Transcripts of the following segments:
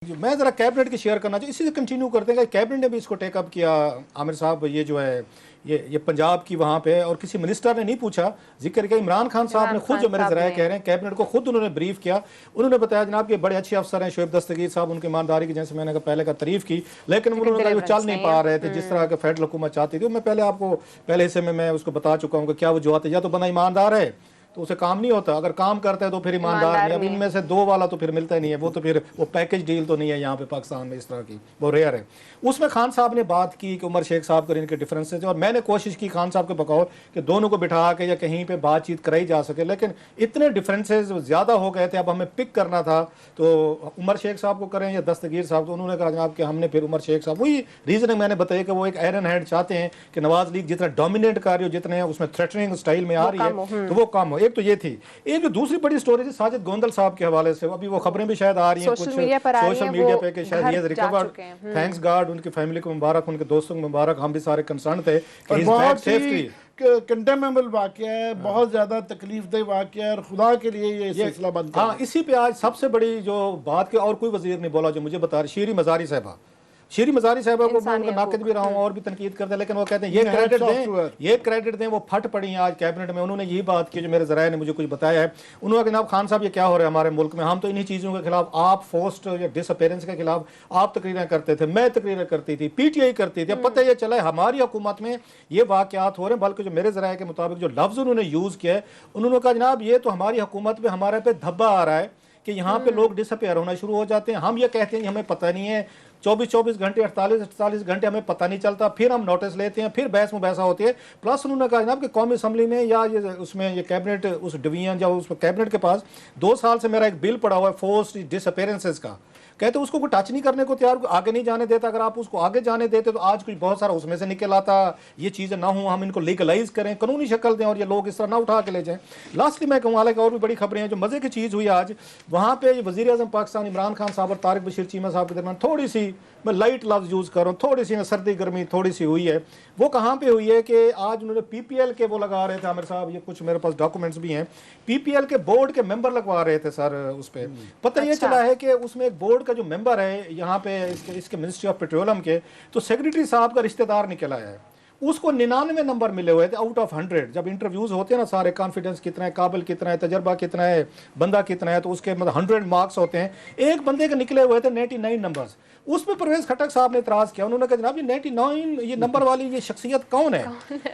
मैं ज़रा कैबिनेट की शेयर करना चाहिए, इसी से कंटिन्यू करते हैं कि कैबिनेट ने भी इसको टेकअप किया। आमिर साहब ये जो है ये पंजाब की वहाँ पे, और किसी मिनिस्टर ने नहीं पूछा, जिक्र किया इमरान खान साहब ने खुद, जो मेरे ज़राए कह रहे हैं, कैबिनेट को खुद उन्होंने ब्रीफ किया। उन्होंने बताया जनाब कि बड़े अच्छे अफसर हैं शोएब दस्तगीर साहब, उनकी ईमानदारी की जैसे मैंने पहले का तारीफ की, लेकिन उन्होंने कहा वो चल नहीं पा रहे थे जिस तरह के फेडरल हुकूमत चाहती थी। मैं पहले आपको पहले हिस्से में मैं उसको बता चुका हूँ कि क्या वो जो आते, या तो बंदा ईमानदार है तो उसे काम नहीं होता, अगर काम करता है तो फिर ईमानदार नहीं। अब इनमें से दो वाला तो फिर मिलता ही नहीं है, वो तो फिर वो पैकेज डील तो नहीं है यहाँ पे पाकिस्तान में इस तरह की, वो रेयर है। उसमें खान साहब ने बात की कि उमर शेख साहब कर इनके डिफरेंसेज, और मैंने कोशिश की खान साहब के बकौल कि दोनों को बिठा के या कहीं पे बातचीत कराई जा सके, लेकिन इतने डिफरेंसेज ज़्यादा हो गए थे। अब हमें पिक करना था तो उमर शेख साहब को करें या दस्तगीर साहब, तो उन्होंने कहा जनाब कि हमने फिर उमर शेख साहब, वही रीज़न मैंने बताया कि वो एक आयरन हैंड चाहते हैं कि नवाज लीग जितना डोमिनेट कर रही हो, जितने उसमें थ्रेटनिंग स्टाइल में आ रही है तो वो कम हो। एक तो ये थी। एक जो दूसरी बड़ी स्टोरी थी साजिद गोंदल साहब के हवाले से, अभी वो खबरें भी शायद आ रही हैं कुछ सोशल मीडिया पे कि शायद ये रिकवर्ड, थैंक्स गॉड, उनकी फैमिली को मुबारक, उनके दोस्तों को मुबारक, हम भी सारे कंसर्न थे कि बहुत सेफ्टी कंडेमेबल वाकया है, बहुत ज्यादा तकलीफदेह वाकया है, और खुदा के लिए ये सिलसिला बंद कर। हाँ, इसी पे आज सबसे बड़ी जो बात के, और कोई वजीर नहीं बोला जो मुझे बता रही, शीरी मजारी साहबा, शीरी मजारी साहबा को मैं उनका नाकद भी रहा हूँ और भी तनकीद करते हैं, लेकिन वो कहते हैं ये क्रेडिट दें, वो फट पड़ी हैं आज कैबिनेट में। उन्होंने यही बात की जो मेरे ज़राए ने मुझे कुछ बताया है। उन्होंने कहा जनाब खान साहब ये क्या हो रहा है हमारे मुल्क में, हम तो इन्हीं चीज़ों के खिलाफ, आप फोर्स्ड या डिसअपेरेंस के खिलाफ आप तकरीरें करते थे, मैं तकरीरें करती थी, PTI करती थी। पता ये चला है हमारी हुकूमत में ये वाक़यात हो रहे हैं, बल्कि जो मेरे ज़राए के मुताबिक जो लफ्ज़ उन्होंने यूज़ किया है, उन्होंने कहा जनाब ये तो हमारी हुकूमत में हमारे पे धब्बा आ रहा है कि यहाँ पे लोग डिसअपेयर होना शुरू हो जाते हैं। हम ये कहते हैं हमें पता नहीं है, 24 घंटे 48 घंटे हमें पता नहीं चलता, फिर हम नोटिस लेते हैं, फिर बहस मुबहसा होती है। प्लस उन्होंने कहा जनाब कि कौमी असम्बली में या ये उसमें ये कैबिनेट उस डिवीजन या उस कैबिनेट के पास 2 साल से मेरा एक बिल पड़ा हुआ है फोर्स्ड डिसअपेरेंसेस का, कहते उसको कोई टच नहीं करने को तैयार, आगे नहीं जाने देता। अगर आप उसको आगे जाने देते तो आज कुछ बहुत सारा उसमें से निकल आता, ये चीज़ें ना हो, हम इनको लीगलाइज करें, कानूनी शक्ल दें और ये लोग इस तरह ना उठा के ले जाएं। लास्टली मैं कहूँ, हालांकि और भी बड़ी खबरें हैं, जो मज़े की चीज़ हुई आज वहाँ पे वज़ीर आज़म पाकिस्तान इमरान खान साहब और तारिक बशीर चीमा साहब के दरमियान थोड़ी सी, मैं लाइट लफ्ज़ यूज़ कर रहा हूँ, थोड़ी सी सर्दी गर्मी थोड़ी सी हुई है। वो कहाँ पे हुई है कि आज उन्होंने PPL के वो लगा रहे थे आमिर साहब, ये कुछ मेरे पास डॉक्यूमेंट्स भी हैं, PPL के बोर्ड के मेंबर लगवा रहे थे सर उस पर। पता ये चला है कि उसमें एक बोर्ड का जो मेंबर है यहाँ पे इसके मिनिस्ट्री ऑफ पेट्रोलियम के, तो सेक्रेटरी साहब का रिश्तेदार निकल आया है, उसको 99 नंबर मिले हुए थे आउट ऑफ 100। जब इंटरव्यूज होते हैं ना सारे, कॉन्फिडेंस कितना है, काबिल कितना है, तजर्बा कितना है, बंदा कितना है, तो उसके मतलब 100 मार्क्स होते हैं। एक बंदे के निकले हुए थे 99 नंबर्स। उस पर परवेज खटक साहब ने इतराज किया, उन्होंने कहा जनाब ये 99 ये नंबर वाली ये शख्सियत कौन है?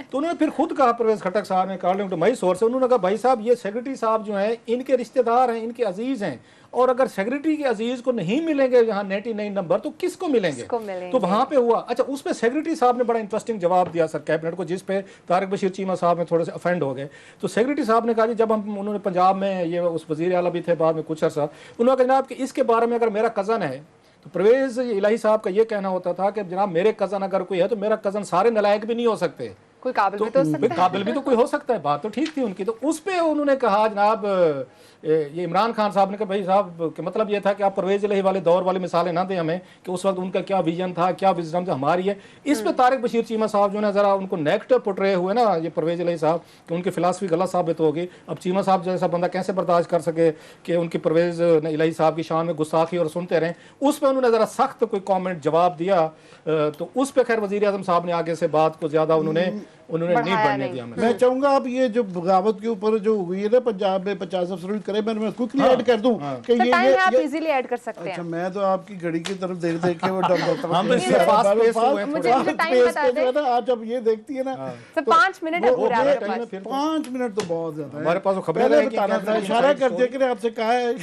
तो उन्होंने फिर खुद कहा, परवेज खटक साहब ने, अकॉर्डिंग टू माई सोर्स, उन्होंने कहा भाई साहब ये सेक्रेटरी साहब जो हैं इनके रिश्तेदार हैं, इनके अजीज हैं, और अगर सेक्रेटरी के अजीज को नहीं मिलेंगे यहाँ 99 नंबर तो किसको मिलेंगे? तो वहां पे हुआ। अच्छा, उस पे सेक्रेटरी साहब ने बड़ा इंटरेस्टिंग जवाब दिया सर कैबिनेट को, जिस पे तारिक बशीर चीमा साहब में थोड़े से अफेंड हो गए। तो सेक्रेटरी साहब ने कहा जी, जब हम उन्होंने पंजाब में ये उस वजीर आला भी थे बाद में कुछ अर्सा, उन्होंने कहा जनाब कि इसके बारे में अगर मेरा कज़न है, तो परवेज इलाही साहब का ये कहना होता था कि जनाब मेरे कज़न अगर कोई है तो मेरा कज़न सारे नलायक भी नहीं हो सकते, कोई काबिल भी तो हो सकता है। काबिल भी तो कोई हो सकता है। बात तो ठीक थी उनकी। तो उस पे उन्होंने कहा जनाब, ये इमरान खान साहब ने कहा भाई साहब कि मतलब ये था कि आप परवेज इलाही वाले दौर वाले मिसालें ना दें हमें कि उस वक्त उनका क्या विजन था, क्या विजडम था, हमारी है। इस पे तारिक बशीर चीमा साहब जो है जरा उनको नेगेटिव पुट रहे हुए ना ये परवेज इलाही साहब, कि उनकी फिलासफी गलत साबित होगी। अब चीमा साहब जैसा बंदा कैसे बर्दाश्त कर सके कि उनकी परवेज इलाही साहब की शान में गुस्ताखी और सुनते रहें। उस पर उन्होंने जरा सख्त कोई कॉमेंट जवाब दिया, तो उस पर खैर वजीर आज़म साहब ने आगे से बात को ज्यादा उन्होंने नहीं बढ़ने दिया। मैं चाहूंगा अब ये जो बगावत के ऊपर जो हुई है ना पंजाब में 50 अफसर करे, मैं क्विकली ऐड कर दूं कि ये आप इजीली ऐड कर सकते हैं। अच्छा, मैं तो आपकी घड़ी की तरफ देख देख के वो हम इससे फास्ट पेस हुए हैं, मुझे टाइम बता दें। आज जब ये देखती है ना तो 5 मिनट है पूरे आपके पास। 5 मिनट तो बहुत ज्यादा है हमारे पास। पहले बताना था, इशारा कर दिया कि आपसे कहा है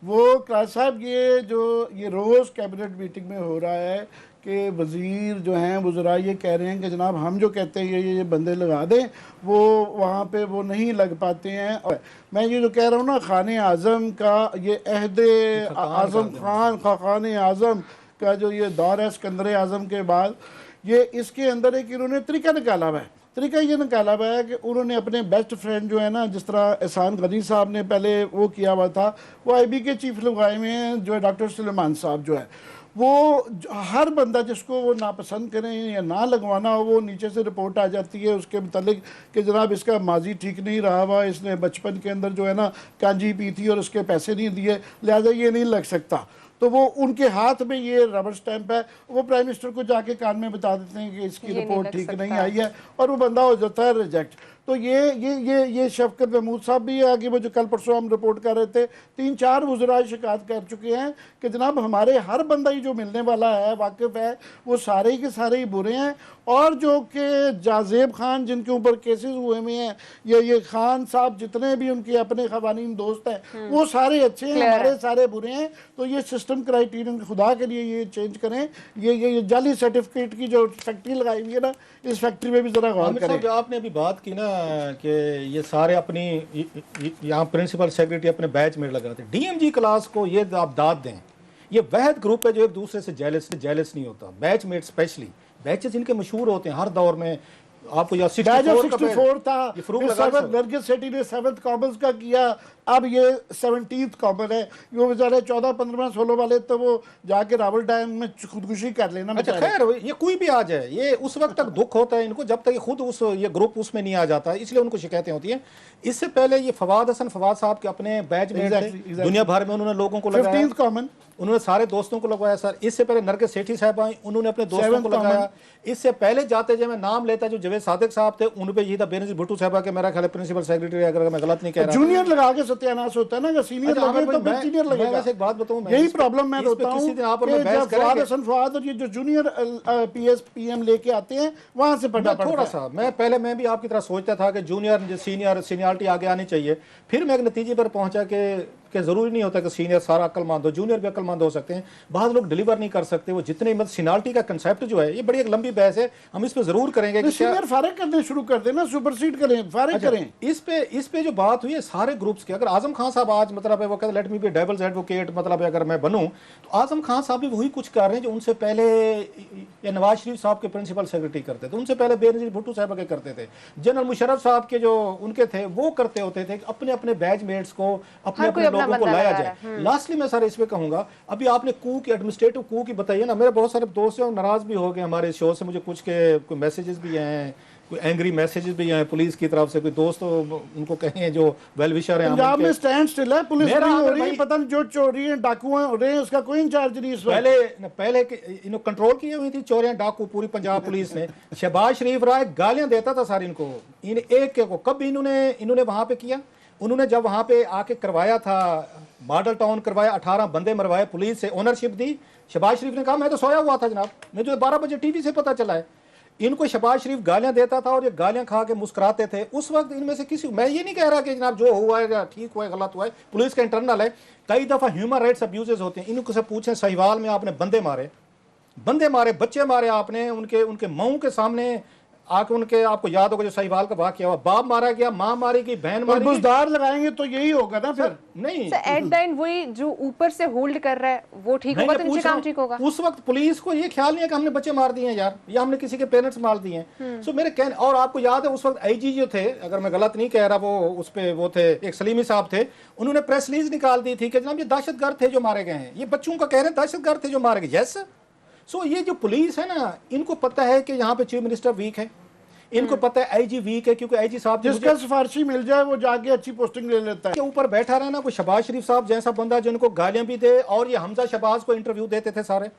वो क्लास साहब ये जो ये रोज कैबिनेट मीटिंग में हो रहा है कि वज़ीर जो हैं वज़रा ये कह रहे हैं कि जनाब हम जो कहते हैं ये बंदे लगा दें, वो वहाँ पे वो नहीं लग पाते हैं। और मैं ये जो कह रहा हूँ ना, खाने आज़म का ये अहदे आज़म खाने आज़म का जो ये दौर है सिकंदर आज़म के बाद, ये इसके अंदर एक इन्होंने तरीका निकाला हुआ है। तरीका ये निकाला हुआ है कि उन्होंने अपने बेस्ट फ्रेंड जो है ना, जिस तरह एहसान गनी साहब ने पहले वो किया हुआ था, वो IB के चीफ लगाए हुए हैं जो है डॉक्टर सुलेमान साहब जो है, वो हर बंदा जिसको वो नापसंद करें या ना लगवाना हो, वो नीचे से रिपोर्ट आ जाती है उसके मुतालिक कि जनाब इसका माजी ठीक नहीं रहा हुआ, इसने बचपन के अंदर जो है ना कांजी पी थी और उसके पैसे नहीं दिए, लिहाजा ये नहीं लग सकता। तो वो उनके हाथ में ये रबर स्टैंप है, वो प्राइम मिनिस्टर को जाके कान में बता देते हैं कि इसकी ये नहीं रिपोर्ट लग ठीक सकता। नहीं आई है, और वो बंदा हो जाता है रिजेक्ट। तो ये शफकत महमूद साहब भी आगे, वो जो कल परसों हम रिपोर्ट कर रहे थे, 3-4 वज़रा शिकायत कर चुके हैं कि जनाब हमारे हर बंदा ही जो मिलने वाला है, वाकिफ़ है, वो सारे ही के सारे ही बुरे हैं। और जो कि जाजेब खान जिनके ऊपर केसेस हुए हुए हैं, ये खान साहब जितने भी उनके अपने खवानीन दोस्त हैं, वो सारे अच्छे हैं, Clear है। हमारे सारे बुरे हैं। तो ये सिस्टम क्राइटेरियन खुदा के लिए ये चेंज करें। ये जाली सर्टिफिकेट की जो फैक्ट्री लगाई हुई है ना, इस फैक्ट्री में भी ज़रा गौर आमिर साहब, करें। जो आपने अभी बात की ना कि ये सारे अपनी यहाँ प्रिंसिपल सेक्रेटरी अपने बैच में लगाते हैं, डीएमजी क्लास को ये आप दाद दें, ये वहद ग्रुप है जो एक दूसरे से जेलस नहीं होता। बैचमेट स्पेशली, बैचेस इनके मशहूर होते हैं हर दौर में। आपको या 64 था, ये फरूक फिर लगा सेवंथ नरगिस सेठी ने 7th कॉमन्स का किया, अब ये 17th कॉमन है। वो बेचारे 14, 15, 16 वाले तो वो जाके रावल डैम में खुदकुशी कर लेना। अच्छा बेचारे। खैर, ये कोई भी आ जाए, ये उस वक्त तक दुख होता है इनको जब तक ये खुद ये ग्रुप उसमें नहीं आ जाता, इसलिए उनको शिकायतें होती हैं। इससे पहले ये फवाद साहब के अपने बैचमेट थे, Exactly. दुनिया भर में उन्होंने लोगों को लगाया, 15th कॉमन, उन्होंने सारे दोस्तों को लगवाया सर। इससे पहले नरगिस सेठी साहब आई, उन्होंने अपने दोस्तों 7th को लगाया। इससे पहले जाते जब मैं नाम लेता जो जवेद सादिक साहब थे, उन पे ये था बेनजीर भुट्टो साहब के, मेरा ख्याल है प्रिंसिपल सेक्रेटरी, अगर मैं गलत नहीं कह रहा। जूनियर लगा के सत्यानाश होता है ना, अगर सीनियर अच्छा, लगे आमिर तो भाई, फिर सीनियर मैं लगेगा। वैसे एक बात बताऊं, मैं यही इस पे- प्रॉब्लम मैं इस पे होता हूँ किसी दिन आप और कि मैं बहस जब फवाद करेंगे। हसन फवाद और ये जो जूनियर पीएस पीएम लेके आते हैं, वहां से पढ़ना थोड़ा पड़ता है। सा मैं भी आपकी तरह सोचता था कि जूनियर सीनियरिटी आगे आनी चाहिए। फिर मैं एक नतीजे पर पहुंचा कि जरूरी नहीं होता कि सीनियर सारा अक्लमंद हो, जूनियर भी अक्लमंद हो सकते हैं। बहुत लोग डिलीवर नहीं कर सकते वो जितने, मतलब सीनियरिटी का कंसेप्ट जो है, ये बड़ी एक लंबी बहस है, हम इस पे जरूर करेंगे कि क्या- सीनियर फारिग करने शुरू कर देना, सुपरसीड करें, फारिग अच्छा, करें। इस पे जो बात हुई है सारे ग्रुप्स की, अगर आजम खान साहब आज मतलब है वो कहते let me be devil's advocate, मतलब अगर मैं बनूं, तो आजम खान साहब भी वही कुछ कर रहे हैं जो उनसे पहले या नवाज शरीफ साहब के प्रिंसिपल सेक्रेटरी करते थे, उनसे पहले बेनजीर भुट्टो साहब के करते थे, जनरल मुशर्रफ साहब के जो उनके थे वो करते होते थे। अपने अपने बैचमेट्स को, अपने हर कोई अपने अपना लोगों को बंदा लाया लगा जाए। रहा है। लास्टली मैं सर इस पे कहूंगा, अभी आपने कू की एडमिनिस्ट्रेटिव कू की बताइए ना, मेरे बहुत सारे दोस्त हैं नाराज भी हो गए हमारे शो से, मुझे कुछ के कोई मैसेजेस भी हैं, कोई एंग्री मैसेजेस भी हैं पुलिस की तरफ से, कोई दोस्त उनको कहें जो वेल विशर हैं पंजाब में स्टैंड स्टिल है, पुलिस मेरा नहीं हो अगर रही है, भाई- पता नहीं जो चोरी है डाकू हो रहे हैं, उसका कोई इंचार्ज नहीं इस वक्त। पहले इन्होंने कंट्रोल की हुई थी चोरियां डाकू पूरी पंजाब पुलिस ने। शहबाज शरीफ राय गालियां देता था सारी इनको, इन एक को कब इन्होंने वहां पे किया, उन्होंने जब वहां पे आके करवाया था, मॉडल टाउन करवाया, 18 बंदे मरवाए, पुलिस से ओनरशिप दी, शहबाज शरीफ ने कहा मैं तो सोया हुआ था जनाब, मुझे 12 बजे टीवी से पता चला है। इनको शहबाज शरीफ गालियां देता था और ये गालियां खा के मुस्कुराते थे। उस वक्त इनमें से किसी, मैं ये नहीं कह रहा कि जनाब जो हुआ है ठीक हुआ है गलत हुआ है, पुलिस का इंटरनल है, कई दफा ह्यूमन राइट्स अब्यूजेस होते हैं। इनको से पूछें, सहीवाल में आपने बंदे मारे, बच्चे मारे आपने, उनके मुंह के सामने आके, उनके आपको याद होगा जो सहीवाल का वाकया हुआ, बाप मारा गया, माँ मारी गई, बहन और मारी गई। बुजदार लगाएंगे तो यही होगा ना फिर। नहीं एट द एंड वही जो ऊपर से होल्ड कर रहा है वो ठीक नहीं, होगा मैं तो पूछ नीचे रहा काम हूं, ठीक होगा। उस वक्त पुलिस को ये ख्याल नहीं है कि हमने बच्चे मार दिए हैं यार, या हमने किसी के पेरेंट्स मार दिए हैं। सो मेरे कहने, और आपको याद है उस वक्त आईजी जो थे, अगर मैं गलत नहीं कह रहा, वो उस पे वो थे एक सलीमी साहब थे, उन्होंने प्रेस रिलीज निकाल दी थी कि जनाब ये दहशतगर्द थे जो मारे गए हैं, ये बच्चों का कह रहे हैं दहशतगर्द थे जो मारे गए। यस, सो ये जो पुलिस है ना, इनको पता है कि यहाँ पे चीफ मिनिस्टर वीक है, इनको पता है आईजी वीक है, क्योंकि आईजी साहब जिसका सिफारशी मिल जाए वो जाके अच्छी पोस्टिंग ले लेता है। के ऊपर बैठा रहना कोई शहबाज शरीफ साहब जैसा बंदा जिनको गालियां भी दे, और ये हमजा शहबाज को इंटरव्यू देते थे सारे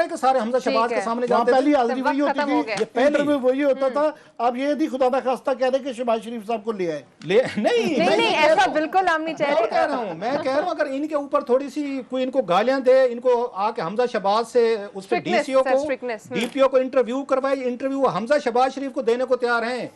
के सारे हमजा शहबाज के सामने वहाँ जाते पहली थे। हाजिरी वही वक्त खत्म हो होती गया। थी, इंटरव्यू वही होता था। अब ये नहीं खुदा खास्ता कह रहे कि शहबाज शरीफ साहब को ले आए। नहीं नहीं ऐसा बिल्कुल हम नहीं चाह मैं रहे। कह रहा हूँ, अगर इनके ऊपर थोड़ी सी कोई इनको गालियां दे, इनको आके हमजा शहबाज से उस पर Strictness, डीसीओ sir, को strictness, डीपीओ को इंटरव्यू करवाए, इंटरव्यू हमजा शहबाज शरीफ को देने को तैयार हैं।